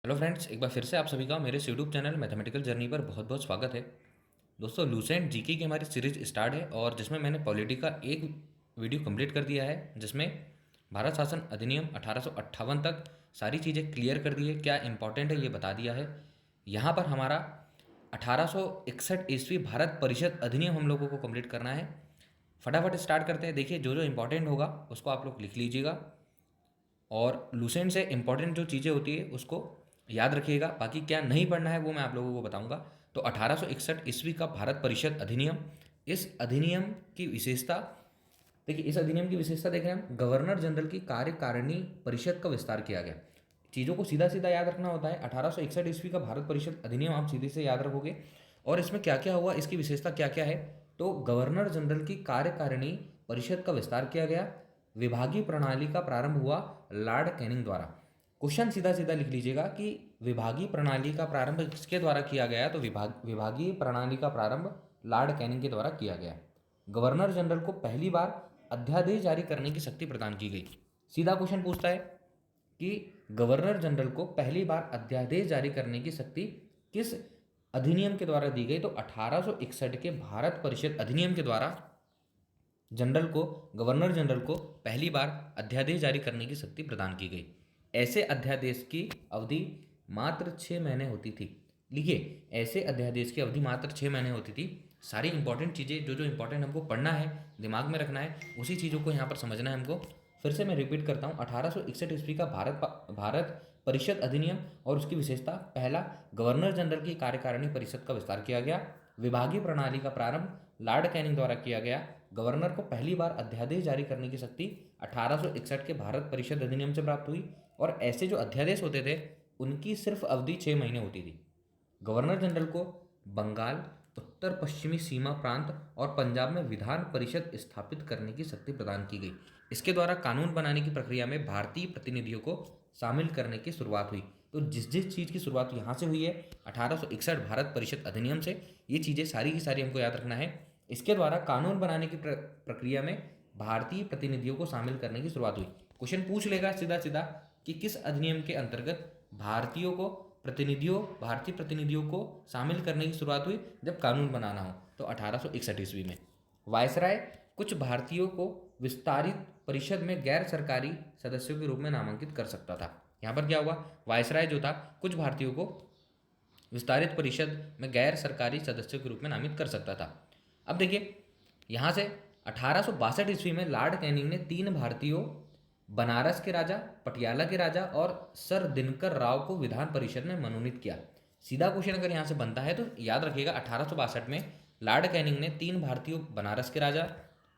Hello friends, एक बार फिर से आप सभी का मेरे यूट्यूब चैनल मैथमेटिकल जर्नी पर बहुत बहुत स्वागत है। दोस्तों, लूसेंट जीके की हमारी सीरीज स्टार्ट है और जिसमें मैंने पॉलिटी का एक वीडियो कंप्लीट कर दिया है, जिसमें भारत शासन अधिनियम 1858 तक सारी चीज़ें क्लियर कर दी है, क्या इंपॉर्टेंट है ये बता दिया है। यहाँ पर हमारा 1861 ईस्वी भारत परिषद अधिनियम हम लोगों को कंप्लीट करना है। फटाफट स्टार्ट करते हैं। देखिए, जो जो इंपॉर्टेंट होगा उसको आप लोग लिख लीजिएगा और लूसेंट से इंपॉर्टेंट जो चीज़ें होती है उसको याद रखिएगा। बाकी क्या नहीं पढ़ना है वो मैं आप लोगों को बताऊंगा। तो 1861 ईस्वी का भारत परिषद अधिनियम, इस अधिनियम की विशेषता देखिए। इस अधिनियम की विशेषता देख रहे हैं हम, गवर्नर जनरल की कार्यकारिणी परिषद का विस्तार किया गया। चीज़ों को सीधा सीधा याद रखना होता है। 1861 ईस्वी का भारत परिषद अधिनियम आप सीधे से याद रखोगे और इसमें क्या क्या हुआ, इसकी विशेषता क्या क्या है। तो गवर्नर जनरल की कार्यकारिणी परिषद का विस्तार किया गया। विभागीय प्रणाली का प्रारंभ हुआ लॉर्ड कैनिंग द्वारा। क्वेश्चन सीधा सीधा लिख लीजिएगा कि विभागीय प्रणाली का प्रारंभ किसके द्वारा किया गया। तो विभागीय प्रणाली का प्रारंभ लॉर्ड कैनिंग के द्वारा किया गया। गवर्नर जनरल को पहली बार अध्यादेश जारी करने की शक्ति प्रदान की गई। सीधा क्वेश्चन पूछता है कि गवर्नर जनरल को पहली बार अध्यादेश जारी करने की शक्ति किस अधिनियम के द्वारा दी गई। तो 1861 के भारत परिषद अधिनियम के द्वारा गवर्नर जनरल को पहली बार अध्यादेश जारी करने की शक्ति प्रदान की गई। ऐसे अध्यादेश की अवधि मात्र 6 महीने होती थी। लिखिए, ऐसे अध्यादेश की अवधि मात्र 6 महीने होती थी। सारी इंपॉर्टेंट चीज़ें जो जो इंपॉर्टेंट हमको पढ़ना है, दिमाग में रखना है, उसी चीज़ों को यहाँ पर समझना है हमको। फिर से मैं रिपीट करता हूँ, 1861 ईस्वी का भारत परिषद अधिनियम और उसकी विशेषता। पहला, गवर्नर जनरल की कार्यकारिणी परिषद का विस्तार किया गया। विभागीय प्रणाली का प्रारंभ लॉर्ड कैनिंग द्वारा किया गया। गवर्नर को पहली बार अध्यादेश जारी करने की शक्ति 1861 के भारत परिषद अधिनियम से प्राप्त हुई। और ऐसे जो अध्यादेश होते थे उनकी सिर्फ अवधि 6 महीने होती थी। गवर्नर जनरल को बंगाल, उत्तर पश्चिमी सीमा प्रांत और पंजाब में विधान परिषद स्थापित करने की शक्ति प्रदान की गई। इसके द्वारा कानून बनाने की प्रक्रिया में भारतीय प्रतिनिधियों को शामिल करने की शुरुआत हुई। तो जिस जिस चीज़ की शुरुआत यहाँ से हुई है 1861 भारत परिषद अधिनियम से, ये चीज़ें सारी की सारी हमको याद रखना है। इसके द्वारा कानून बनाने की प्रक्रिया में भारतीय प्रतिनिधियों को शामिल करने की शुरुआत हुई। क्वेश्चन पूछ लेगा सीधा सीधा कि किस अधिनियम के अंतर्गत भारतीय प्रतिनिधियों को शामिल करने की शुरुआत हुई जब कानून बनाना हो। तो 1861 ईस्वी में वायसराय कुछ भारतीयों को विस्तारित परिषद में गैर सरकारी सदस्यों के रूप में नामांकित कर सकता था। यहाँ पर क्या हुआ, वायसराय जो था कुछ भारतीयों को विस्तारित परिषद में गैर सरकारी सदस्यों के रूप में नामित कर सकता था। अब देखिए, यहाँ से 1862 ईस्वी में लॉर्ड कैनिंग ने 3 भारतीयों, बनारस के राजा, पटियाला के राजा और सर दिनकर राव को विधान परिषद में मनोनीत किया। सीधा क्वेश्चन अगर यहाँ से बनता है तो याद रखिएगा, 1862 में लॉर्ड कैनिंग ने 3 भारतीयों, बनारस के राजा,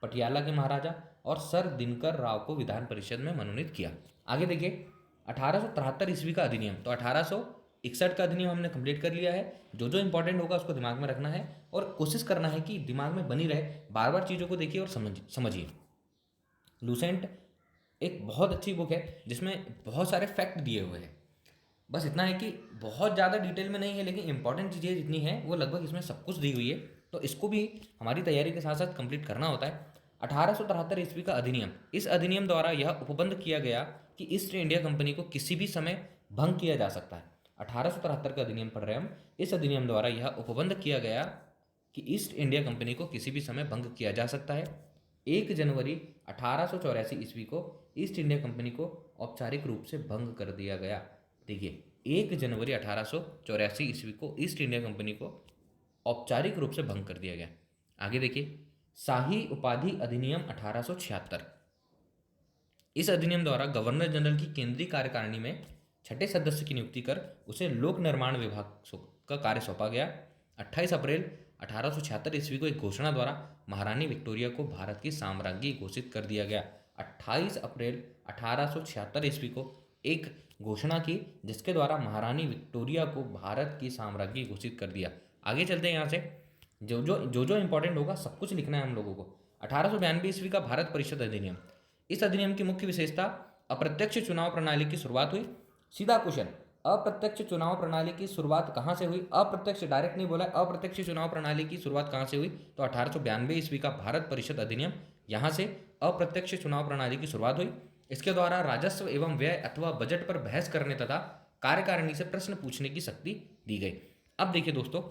पटियाला के महाराजा और सर दिनकर राव को विधान परिषद में मनोनीत किया। आगे देखिए, 1873 ईस्वी का अधिनियम। तो 1861 का अधिनियम हमने कंप्लीट कर लिया है। जो जो इंपॉर्टेंट होगा उसको दिमाग में रखना है और कोशिश करना है कि दिमाग में बनी रहे। बार बार चीज़ों को देखिए और समझिए। लूसेंट एक बहुत अच्छी बुक है जिसमें बहुत सारे फैक्ट दिए हुए हैं। बस इतना है कि बहुत ज़्यादा डिटेल में नहीं है, लेकिन इंपॉर्टेंट चीज़ें जितनी हैं वो लगभग इसमें सब कुछ दी हुई है। तो इसको भी हमारी तैयारी के साथ साथ कंप्लीट करना होता है। 1873 ईस्वी का अधिनियम। इस अधिनियम द्वारा यह उपबंध किया गया कि ईस्ट इंडिया कंपनी को किसी भी समय भंग किया जा सकता है। 1873 का अधिनियम पढ़ रहे हैं हम। इस अधिनियम द्वारा यह उपबंध किया गया कि ईस्ट इंडिया कंपनी को किसी भी समय भंग किया जा सकता है। 1 जनवरी 1884 ईस्वी को ईस्ट इंडिया कंपनी को औपचारिक रूप से भंग कर दिया गया। देखिए, 1 जनवरी 1884 ईस्वी को ईस्ट इंडिया कंपनी को औपचारिक रूप से भंग कर दिया गया। आगे देखिए, शाही उपाधि अधिनियम 1876। इस अधिनियम द्वारा गवर्नर जनरल की केंद्रीय कार्यकारिणी में छठे सदस्य की नियुक्ति कर उसे लोक निर्माण विभाग का कार्य सौंपा गया। 28 अप्रैल 1876 ईस्वी को एक घोषणा द्वारा महारानी विक्टोरिया को भारत की साम्राज्ञी घोषित कर दिया गया। 28 अप्रैल 1876 ईस्वी को एक घोषणा की जिसके द्वारा महारानी विक्टोरिया को भारत की साम्राज्ञी घोषित कर दिया। आगे चलते हैं यहाँ से, जो इंपॉर्टेंट होगा सब कुछ लिखना है हम लोगों को। 1892 ईस्वी का भारत परिषद अधिनियम। इस अधिनियम की मुख्य विशेषता, अप्रत्यक्ष चुनाव प्रणाली की शुरुआत हुई। सीधा क्वेश्चन, अप्रत्यक्ष चुनाव प्रणाली की शुरुआत कहाँ से हुई। अप्रत्यक्ष, डायरेक्ट नहीं बोला, अप्रत्यक्ष चुनाव प्रणाली की शुरुआत कहाँ से हुई। तो 1892 ईस्वी का भारत परिषद अधिनियम, यहाँ से अप्रत्यक्ष चुनाव प्रणाली की शुरुआत हुई। इसके द्वारा राजस्व एवं व्यय अथवा बजट पर बहस करने तथा कार्यकारिणी से प्रश्न पूछने की शक्ति दी गई। अब देखिए दोस्तों,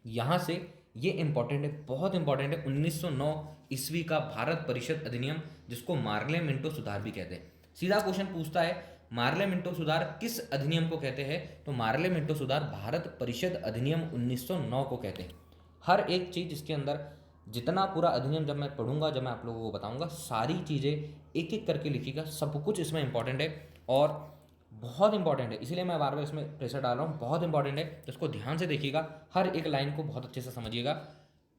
यहाँ से ये इंपॉर्टेंट है, बहुत इंपॉर्टेंट है, 1909 ईस्वी का भारत परिषद अधिनियम, जिसको मार्ले मिंटो सुधार भी कहते हैं। सीधा क्वेश्चन पूछता है मार्ले मिंटो सुधार किस अधिनियम को कहते हैं, तो मार्ले मिंटो सुधार भारत परिषद अधिनियम 1909 को कहते हैं। हर एक चीज़ इसके अंदर, जितना पूरा अधिनियम जब मैं पढ़ूंगा, जब मैं आप लोगों को बताऊंगा, सारी चीज़ें एक एक करके लिखिएगा, सब कुछ इसमें इंपॉर्टेंट है और बहुत इंपॉर्टेंट है, इसीलिए मैं बार बार इसमें प्रेशर डाल रहा हूँ, बहुत इंपॉर्टेंट है, तो इसको ध्यान से देखिएगा, हर एक लाइन को बहुत अच्छे से समझिएगा।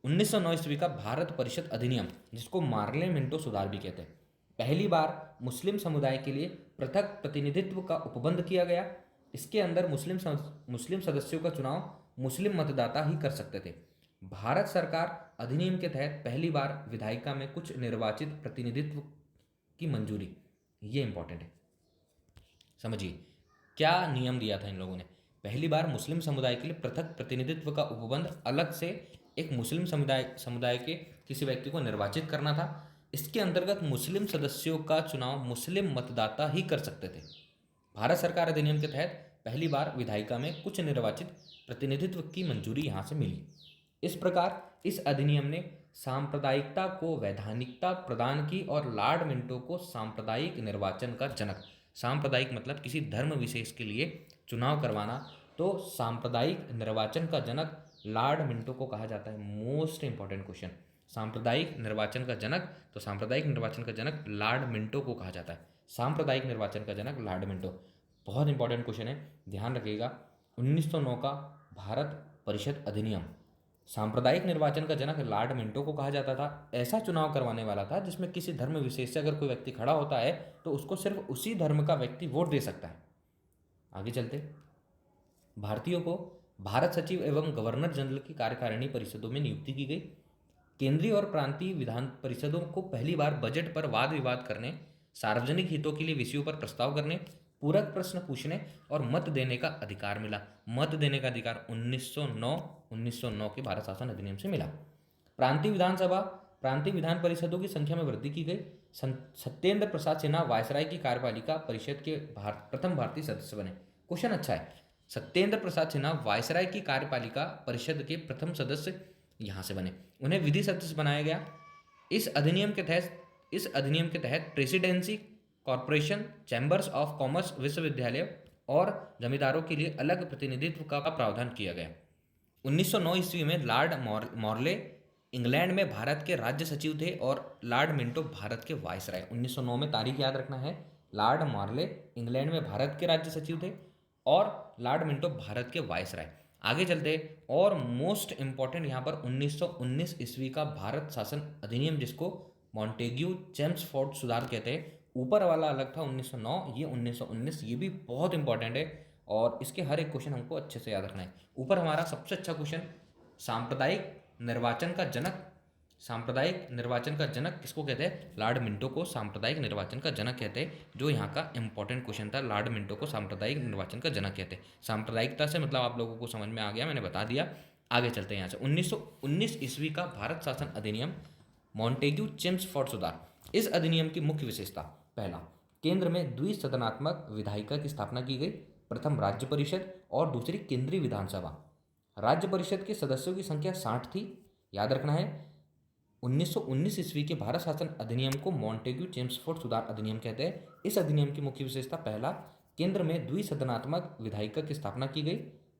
1909 ईस्वी का भारत परिषद अधिनियम, जिसको मार्ले मिंटो सुधार भी कहते हैं, पहली बार मुस्लिम समुदाय के लिए पृथक प्रतिनिधित्व का उपबंध किया गया। इसके अंदर मुस्लिम सदस्यों का चुनाव मुस्लिम मतदाता ही कर सकते थे। भारत सरकार अधिनियम के तहत पहली बार विधायिका में कुछ निर्वाचित प्रतिनिधित्व की मंजूरी, ये इंपॉर्टेंट है, समझिए क्या नियम दिया था इन लोगों ने। पहली बार मुस्लिम समुदाय के लिए पृथक प्रतिनिधित्व का उपबंध, अलग से एक मुस्लिम समुदाय के किसी व्यक्ति को निर्वाचित करना था। इसके अंतर्गत मुस्लिम सदस्यों का चुनाव मुस्लिम मतदाता ही कर सकते थे। भारत सरकार अधिनियम के तहत पहली बार विधायिका में कुछ निर्वाचित प्रतिनिधित्व की मंजूरी यहाँ से मिली। इस प्रकार इस अधिनियम ने सांप्रदायिकता को वैधानिकता प्रदान की और लॉर्ड मिंटो को सांप्रदायिक निर्वाचन का जनक, सांप्रदायिक मतलब किसी धर्म विशेष के लिए चुनाव करवाना, तो सांप्रदायिक निर्वाचन का जनक लॉर्ड मिंटो को कहा जाता है। मोस्ट इंपॉर्टेंट क्वेश्चन, सांप्रदायिक निर्वाचन का जनक, तो सांप्रदायिक निर्वाचन का जनक लॉर्ड मिंटो को कहा जाता है। सांप्रदायिक निर्वाचन का जनक लॉर्ड मिंटो, बहुत इंपॉर्टेंट क्वेश्चन है, ध्यान रखिएगा। 1909 का भारत परिषद अधिनियम, सांप्रदायिक निर्वाचन का जनक लॉर्ड मिंटो को कहा जाता था। ऐसा चुनाव करवाने वाला था जिसमें किसी धर्म विशेष से अगर कोई व्यक्ति खड़ा होता है तो उसको सिर्फ उसी धर्म का व्यक्ति वोट दे सकता है। आगे चलते, भारतीयों को भारत सचिव एवं गवर्नर जनरल की कार्यकारिणी परिषदों में नियुक्ति की गई। केंद्रीय और प्रांतीय विधान परिषदों को पहली बार बजट पर वाद विवाद करने, सार्वजनिक हितों के लिए विषयों पर प्रस्ताव करने, पूरक प्रश्न पूछने और मत देने का अधिकार मिला। मत देने का अधिकार 1909 के भारत शासन अधिनियम से मिला। प्रांतीय विधान परिषदों की संख्या में वृद्धि की गई। सत्येंद्र प्रसाद सिन्हा वायसराय की कार्यपालिका परिषद के प्रथम भारतीय सदस्य बने। क्वेश्चन अच्छा है, सत्येंद्र प्रसाद सिन्हा वायसराय की कार्यपालिका परिषद के प्रथम सदस्य यहाँ से बने, उन्हें विधि सदस्य बनाया गया। इस अधिनियम के तहत presidency, corporation, chambers of commerce, विश्वविद्यालय और जमींदारों के लिए अलग प्रतिनिधित्व का प्रावधान किया गया। 1909 ईस्वी में लॉर्ड मॉर्ले इंग्लैंड में भारत के राज्य सचिव थे और लॉर्ड मिंटो भारत के वायसराय। 1909 में तारीख याद रखना है, लॉर्ड मॉर्ले इंग्लैंड में भारत के राज्य सचिव थे और लॉर्ड मिंटो भारत के वायसराय। आगे चलते, और मोस्ट इंपॉर्टेंट यहाँ पर 1919 ईस्वी का भारत शासन अधिनियम, जिसको मॉन्टेग्यू चेम्सफोर्ड सुधार कहते हैं। ऊपर वाला अलग था 1909, ये 1919, ये भी बहुत इंपॉर्टेंट है और इसके हर एक क्वेश्चन हमको अच्छे से याद रखना है। ऊपर हमारा सबसे अच्छा क्वेश्चन, सांप्रदायिक निर्वाचन का जनक, सांप्रदायिक निर्वाचन का जनक किसको कहते हैं? लॉर्ड मिंटो को सांप्रदायिक निर्वाचन का जनक कहते हैं, जो यहाँ का इंपॉर्टेंट क्वेश्चन था। लॉर्ड मिंटो को सांप्रदायिक निर्वाचन का जनक कहते हैं। सांप्रदायिकता से मतलब आप लोगों को समझ में आ गया, मैंने बता दिया। आगे चलते हैं यहाँ से, 1919 ईस्वी का भारत शासन अधिनियम, मॉन्टेग्यू चेम्सफोर्ड सुधार। इस अधिनियम की मुख्य विशेषता, पहला, केंद्र में द्विसदनात्मक विधायिका की स्थापना की गई, प्रथम राज्य परिषद और दूसरी केंद्रीय विधानसभा। राज्य परिषद के सदस्यों की संख्या 60 थी, याद रखना है। 1919 ईस्वी के भारत शासन अधिनियम को मॉन्टेग्यू चेम्सफोर्ड सुधार अधिनियम कहते हैं। इस अधिनियम की मुख्य विशेषता, पहला, केंद्र में द्विसदनात्मक विधायिका की स्थापना की गई,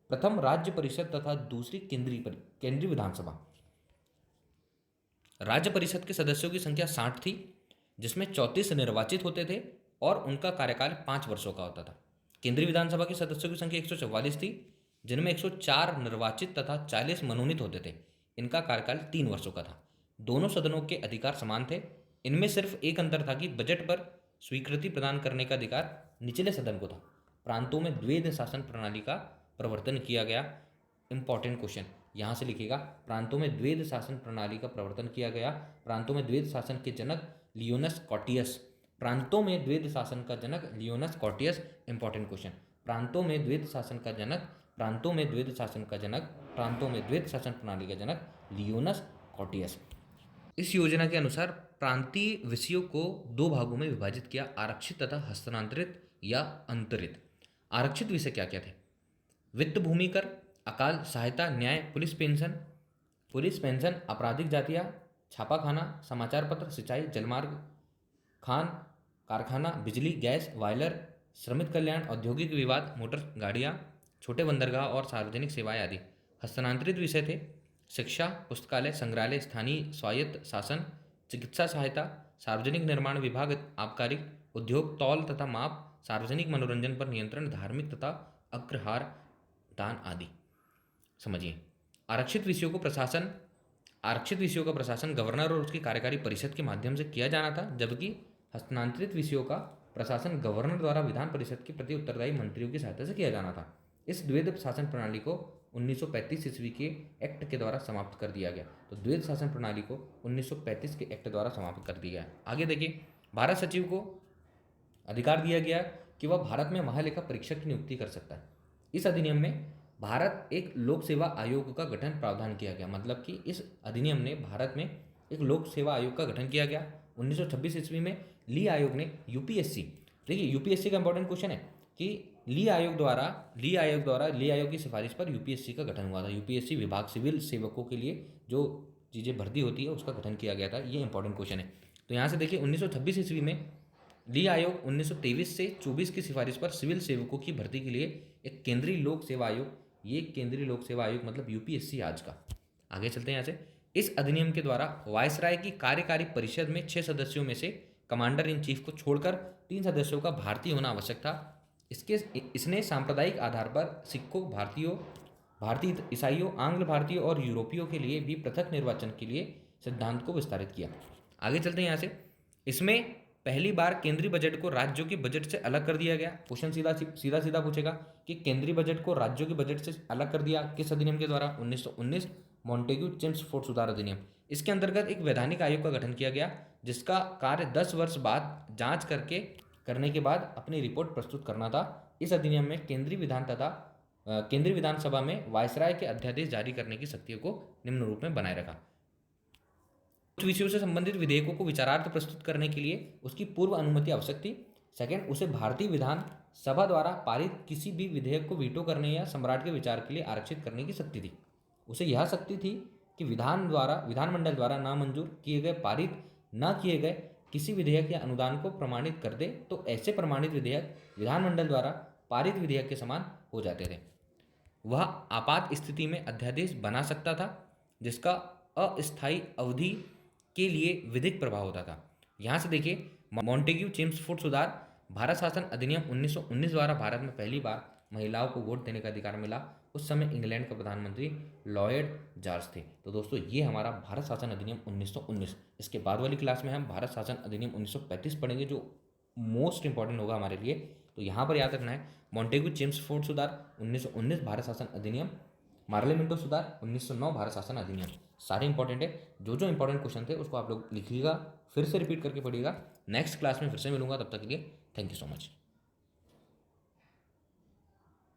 प्रथम राज्य परिषद तथा दूसरी केंद्रीय विधानसभा। राज्य परिषद के सदस्यों की संख्या 60 थी, जिसमें 34 निर्वाचित होते थे और उनका कार्यकाल 5 वर्षों का होता था। केंद्रीय विधानसभा के सदस्यों की संख्या 144 थी, जिनमें 104 निर्वाचित तथा 40 मनोनीत होते थे। इनका कार्यकाल 3 वर्षों का था। दोनों सदनों के अधिकार समान थे। इनमें सिर्फ एक अंतर था कि बजट पर स्वीकृति प्रदान करने का अधिकार निचले सदन को था। प्रांतों में द्वैध शासन प्रणाली का प्रवर्तन किया गया। इंपॉर्टेंट क्वेश्चन यहाँ से लिखिएगा, प्रांतों में द्वैध शासन प्रणाली का प्रवर्तन किया गया। प्रांतों में द्वैध शासन के जनक लियोनस कॉटियस। प्रांतों में द्वैध शासन का जनक लियोनस कॉटियस। इंपॉर्टेंट क्वेश्चन, प्रांतों में द्वैध शासन का जनक, प्रांतों में द्वैध शासन का जनक, प्रांतों में द्वैध शासन प्रणाली का जनक लियोनस कॉटियस। इस योजना के अनुसार प्रांतीय विषयों को 2 भागों में विभाजित किया, आरक्षित तथा हस्तांतरित या अंतरित। आरक्षित विषय क्या क्या थे? वित्त भूमि कर, अकाल सहायता, न्याय, पुलिस पेंशन, आपराधिक जातियाँ, छापाखाना, समाचार पत्र, सिंचाई, जलमार्ग, खान कारखाना, बिजली, गैस, बॉयलर, श्रमिक कल्याण, औद्योगिक विवाद, मोटर गाड़ियाँ, छोटे बंदरगाह और सार्वजनिक सेवाएं आदि। हस्तांतरित विषय थे शिक्षा, पुस्तकालय, संग्रहालय, स्थानीय स्वायत्त शासन, चिकित्सा सहायता, सार्वजनिक निर्माण विभाग, आबकारी, उद्योग, तौल तथा माप, सार्वजनिक मनोरंजन पर नियंत्रण, धार्मिक तथा अग्रहार दान आदि। समझिए, आरक्षित विषयों का प्रशासन गवर्नर और उसकी कार्यकारी परिषद के माध्यम से किया जाना था, जबकि हस्तांतरित विषयों का प्रशासन गवर्नर द्वारा विधान परिषद के प्रति उत्तरदायी मंत्रियों की सहायता से किया जाना था। इस द्वैध शासन प्रणाली को 1935 ईस्वी के एक्ट के द्वारा समाप्त कर दिया गया। तो द्वैध शासन प्रणाली को 1935 के एक्ट द्वारा समाप्त कर दिया गया। आगे देखिए, भारत सचिव को अधिकार दिया गया कि वह भारत में महालेखा परीक्षक की नियुक्ति कर सकता है। इस अधिनियम में भारत एक लोक सेवा आयोग का गठन प्रावधान किया गया, मतलब कि इस अधिनियम ने भारत में एक लोक सेवा आयोग का गठन किया गया। 1926 ईस्वी में ली आयोग ने यूपीएससी, देखिए यूपीएससी का इंपॉर्टेंट क्वेश्चन है कि ली आयोग की सिफारिश पर यूपीएससी का गठन हुआ था। यूपीएससी विभाग सिविल सेवकों के लिए जो चीज़ें भर्ती होती है उसका गठन किया गया था। ये इंपॉर्टेंट क्वेश्चन है। तो यहाँ से देखिए 1926 ईस्वी में ली आयोग 1923 से 24 की सिफारिश पर सिविल सेवकों की भर्ती के लिए एक केंद्रीय लोक सेवा आयोग, ये केंद्रीय लोक सेवा आयोग मतलब यूपीएससी आज का। आगे चलते हैं यहाँ से। इस अधिनियम के द्वारा वायसराय की कार्यकारी परिषद में 6 सदस्यों में से कमांडर इन चीफ को छोड़कर 3 सदस्यों का भारतीय होना आवश्यक था। इसने सांप्रदायिक आधार पर सिखों, भारतीय ईसाइयों, आंग्ल भारतीयों और यूरोपियों के लिए भी पृथक निर्वाचन के लिए सिद्धांत को विस्तारित किया। आगे चलते हैं यहाँ से। इसमें पहली बार केंद्रीय बजट को राज्यों के बजट से अलग कर दिया गया। क्वेश्चन सीधा पूछेगा कि केंद्रीय बजट को राज्यों के बजट से अलग कर दिया किस अधिनियम के द्वारा? 1919 मॉन्टेग्यू चेम्सफोर्ड सुधार अधिनियम। इसके अंतर्गत एक वैधानिक आयोग का गठन किया गया जिसका कार्य 10 वर्ष बाद जांच करने के बाद अपनी रिपोर्ट प्रस्तुत करना था। इस अधिनियम में केंद्रीय विधानसभा में वायसराय के अध्यादेश जारी करने की शक्तियों को निम्न रूप में बनाए रखा। कुछ विषयों से संबंधित विधेयकों को विचारार्थ प्रस्तुत करने के लिए उसकी पूर्व अनुमति आवश्यक थी। सेकंड, उसे भारतीय विधान सभा द्वारा पारित किसी भी विधेयक को वीटो करने या सम्राट के विचार के लिए आरक्षित करने की शक्ति थी। उसे यह शक्ति थी कि विधानमंडल द्वारा नामंजूर किए गए, पारित न किए गए किसी विधेयक या अनुदान को प्रमाणित कर दे तो ऐसे प्रमाणित विधेयक विधानमंडल द्वारा पारित विधेयक के समान हो जाते थे। वह आपात स्थिति में अध्यादेश बना सकता था जिसका अस्थायी अवधि के लिए विधिक प्रभाव होता था। यहाँ से देखिए, मॉन्टेग्यू चेम्सफोर्ड सुधार, भारत शासन अधिनियम 1919 द्वारा भारत में पहली बार महिलाओं को वोट देने का अधिकार मिला। उस समय इंग्लैंड के प्रधानमंत्री लॉयड जॉर्ज थे। तो दोस्तों ये हमारा भारत शासन अधिनियम 1919। इसके बाद वाली क्लास में हम भारत शासन अधिनियम 1935 पढ़ेंगे जो मोस्ट इंपॉर्टेंट होगा हमारे लिए। तो यहाँ पर याद रखना है मॉन्टेग्यू चेम्सफोर्ड सुधार 1919 भारत शासन अधिनियम, मार्लेमेंटो सुधार 1909 भारत शासन अधिनियम, सारे इंपॉर्टेंट है। जो इंपॉर्टेंट क्वेश्चन थे उसको आप लोग लिखिएगा, फिर से रिपीट करके पढ़िएगा। नेक्स्ट क्लास में फिर से मिलूंगा, तब तक के लिए थैंक यू सो मच।